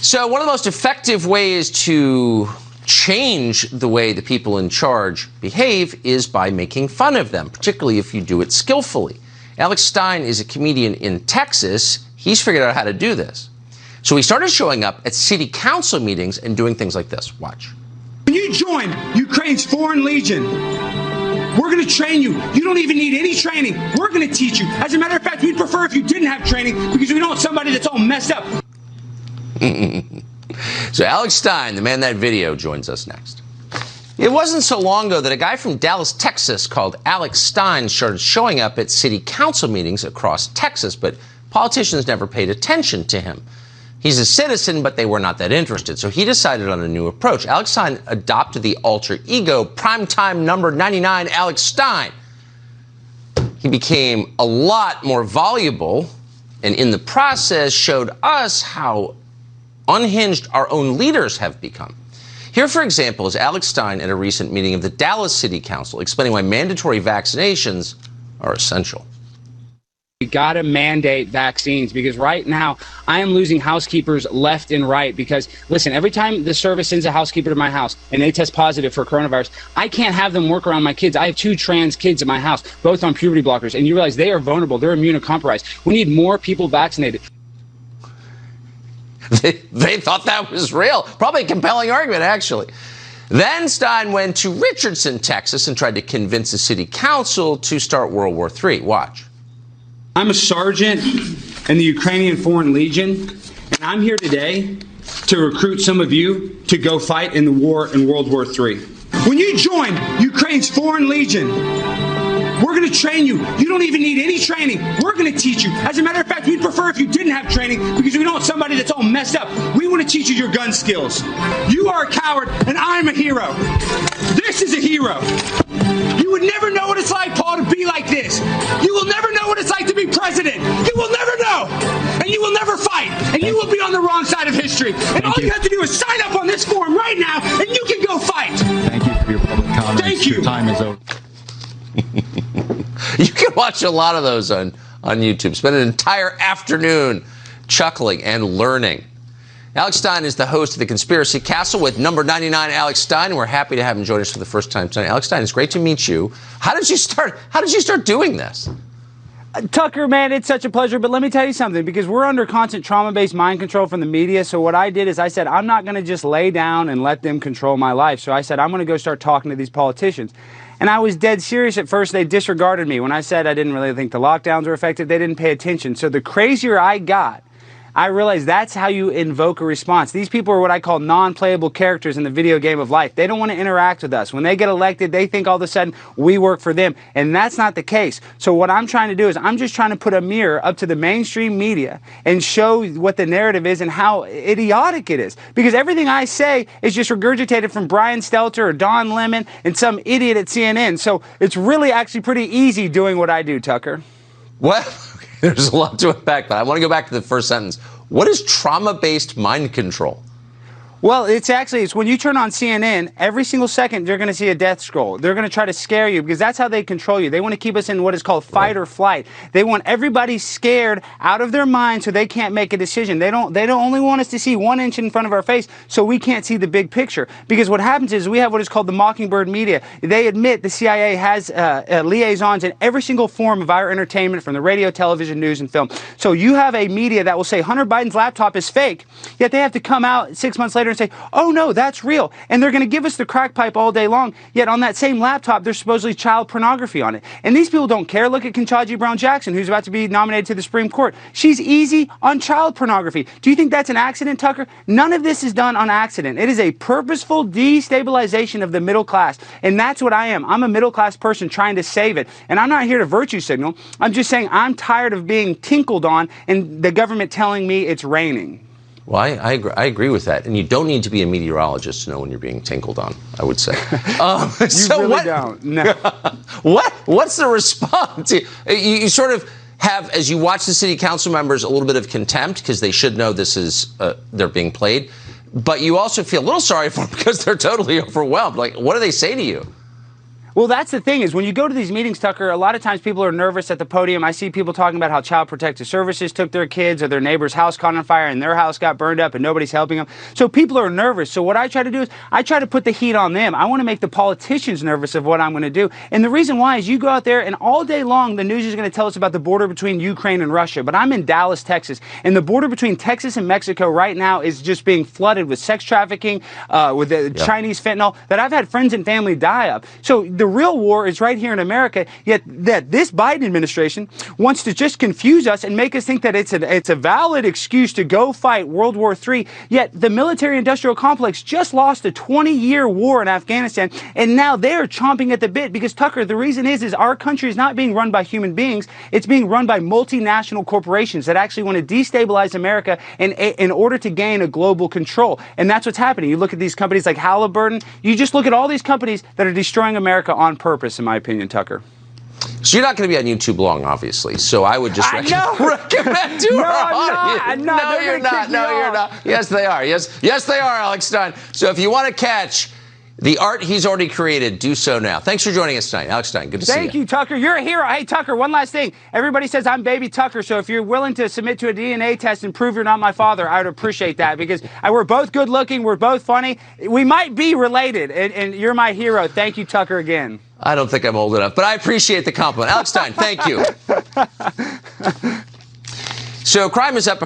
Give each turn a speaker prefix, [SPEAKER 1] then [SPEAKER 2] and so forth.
[SPEAKER 1] So one of the most effective ways to change the way the people in charge behave is by making fun of them, particularly if you do it skillfully. Alex Stein is a comedian in Texas. He's figured out how to do this. So he started showing up at city council meetings and doing things like this. Watch.
[SPEAKER 2] When you join Ukraine's Foreign Legion, we're going to train you. You don't even need any training. We're going to teach you. As a matter of fact, we'd prefer if you didn't have training because we don't want somebody that's all messed up.
[SPEAKER 1] So Alex Stein, the man in that video, joins us next. It wasn't so long ago that a guy from Dallas, Texas, called Alex Stein started showing up at city council meetings across Texas, but politicians never paid attention to him. He's a citizen, but they were not that interested, so he decided on a new approach. Alex Stein adopted the alter ego, primetime number 99 Alex Stein. He became a lot more voluble, and in the process showed us how unhinged our own leaders have become. Here, for example, is Alex Stein at a recent meeting of the Dallas City Council explaining why mandatory vaccinations are essential.
[SPEAKER 3] We got to mandate vaccines because right now I am losing housekeepers left and right because, listen, every time the service sends a housekeeper to my house and they test positive for coronavirus, I can't have them work around my kids. I have 2 trans kids in my house, both on puberty blockers, and you realize they are vulnerable. They're immunocompromised. We need more people vaccinated.
[SPEAKER 1] They thought that was real. Probably a compelling argument, actually. Then Stein went to Richardson, Texas, and tried to convince the city council to start World War III. Watch.
[SPEAKER 2] I'm a sergeant in the Ukrainian Foreign Legion, and I'm here today to recruit some of you to go fight in the war in World War III. When you join Ukraine's Foreign Legion, we're going to train you. You don't even need any training. We're going to teach you. As a matter of fact, we'd prefer if you didn't have training because we don't want somebody that's all messed up. We want to teach you your gun skills. You are a coward, and I'm a hero. This is a hero. You would never know what it's like, Paul, to be like this. You will never know what it's like to be president. You will never know. And you will never fight. And you will be on the wrong side of history. And all you have to do is sign up on this form right now, and you can go fight.
[SPEAKER 4] Thank you for your public comments.
[SPEAKER 2] Thank you.
[SPEAKER 4] Your time is over.
[SPEAKER 1] You can watch a lot of those on YouTube. Spend an entire afternoon chuckling and learning. Alex Stein is the host of The Conspiracy Castle with number 99 Alex Stein, and we're happy to have him join us for the first time tonight. Alex Stein, it's great to meet you. How did you start doing this?
[SPEAKER 3] Tucker, man, it's such a pleasure. But let me tell you something, because we're under constant trauma-based mind control from the media. So what I did is I said, I'm not going to just lay down and let them control my life. So I said, I'm going to go start talking to these politicians. And I was dead serious at first. They disregarded me. When I said I didn't really think the lockdowns were effective, they didn't pay attention. So the crazier I got, I realized that's how you invoke a response. These people are what I call non-playable characters in the video game of life. They don't want to interact with us. When they get elected, they think all of a sudden we work for them. And that's not the case. So what I'm trying to do is I'm just trying to put a mirror up to the mainstream media and show what the narrative is and how idiotic it is. Because everything I say is just regurgitated from Brian Stelter or Don Lemon and some idiot at CNN. So it's really actually pretty easy doing what I do, Tucker.
[SPEAKER 1] Well, there's a lot to unpack, but I want to go back to the first sentence. What is trauma-based mind control?
[SPEAKER 3] Well, it's when you turn on CNN, every single second you're going to see a death scroll. They're going to try to scare you because that's how they control you. They want to keep us in what is called fight or flight. They want everybody scared out of their mind so they can't make a decision. They don't only want us to see 1 inch in front of our face so we can't see the big picture. Because what happens is we have what is called the Mockingbird media. They admit the CIA has liaisons in every single form of our entertainment, from the radio, television, news, and film. So you have a media that will say Hunter Biden's laptop is fake, yet they have to come out 6 months later and say, oh no, that's real. And they're going to give us the crack pipe all day long, yet on that same laptop, there's supposedly child pornography on it. And these people don't care. Look at Ketanji Brown Jackson, who's about to be nominated to the Supreme Court. She's easy on child pornography. Do you think that's an accident, Tucker? None of this is done on accident. It is a purposeful destabilization of the middle class. And that's what I am. I'm a middle class person trying to save it. And I'm not here to virtue signal. I'm just saying I'm tired of being tinkled on and the government telling me it's raining.
[SPEAKER 1] Well, I agree with that. And you don't need to be a meteorologist to know when you're being tinkled on, I would say.
[SPEAKER 3] You so really don't. No.
[SPEAKER 1] What's the response? You sort of have, as you watch the city council members, a little bit of contempt because they should know this is, they're being played. But you also feel a little sorry for them because they're totally overwhelmed. Like, what do they say to you?
[SPEAKER 3] Well, that's the thing is when you go to these meetings, Tucker, a lot of times people are nervous at the podium. I see people talking about how Child Protective Services took their kids or their neighbor's house caught on fire and their house got burned up and nobody's helping them. So people are nervous. So what I try to do is I try to put the heat on them. I want to make the politicians nervous of what I'm going to do. And the reason why is you go out there and all day long the news is going to tell us about the border between Ukraine and Russia. But I'm in Dallas, Texas, and the border between Texas and Mexico right now is just being flooded with sex trafficking, with the Chinese fentanyl that I've had friends and family die of. So the real war is right here in America, yet that this Biden administration wants to just confuse us and make us think that it's a valid excuse to go fight World War III, yet the military-industrial complex just lost a 20-year war in Afghanistan, and now they're chomping at the bit because, Tucker, the reason is our country is not being run by human beings, it's being run by multinational corporations that actually want to destabilize America in order to gain a global control, and that's what's happening. You look at these companies like Halliburton, you just look at all these companies that are destroying America on purpose, in my opinion, Tucker.
[SPEAKER 1] So you're not going to be on YouTube long, obviously. So I would just recommend to
[SPEAKER 3] No,
[SPEAKER 1] our
[SPEAKER 3] I'm
[SPEAKER 1] audience.
[SPEAKER 3] not.
[SPEAKER 1] No, you're not. No, you're not. Yes, they are. Yes, they are, Alex Stein. So if you want to catch the art he's already created, do so now. Thanks for joining us tonight, Alex Stein. Good to see you.
[SPEAKER 3] Thank you, Tucker. You're a hero. Hey, Tucker, one last thing. Everybody says I'm baby Tucker, so if you're willing to submit to a DNA test and prove you're not my father, I would appreciate that because we're both good looking, we're both funny. We might be related, and you're my hero. Thank you, Tucker, again.
[SPEAKER 1] I don't think I'm old enough, but I appreciate the compliment. Alex Stein, thank you. So crime is up across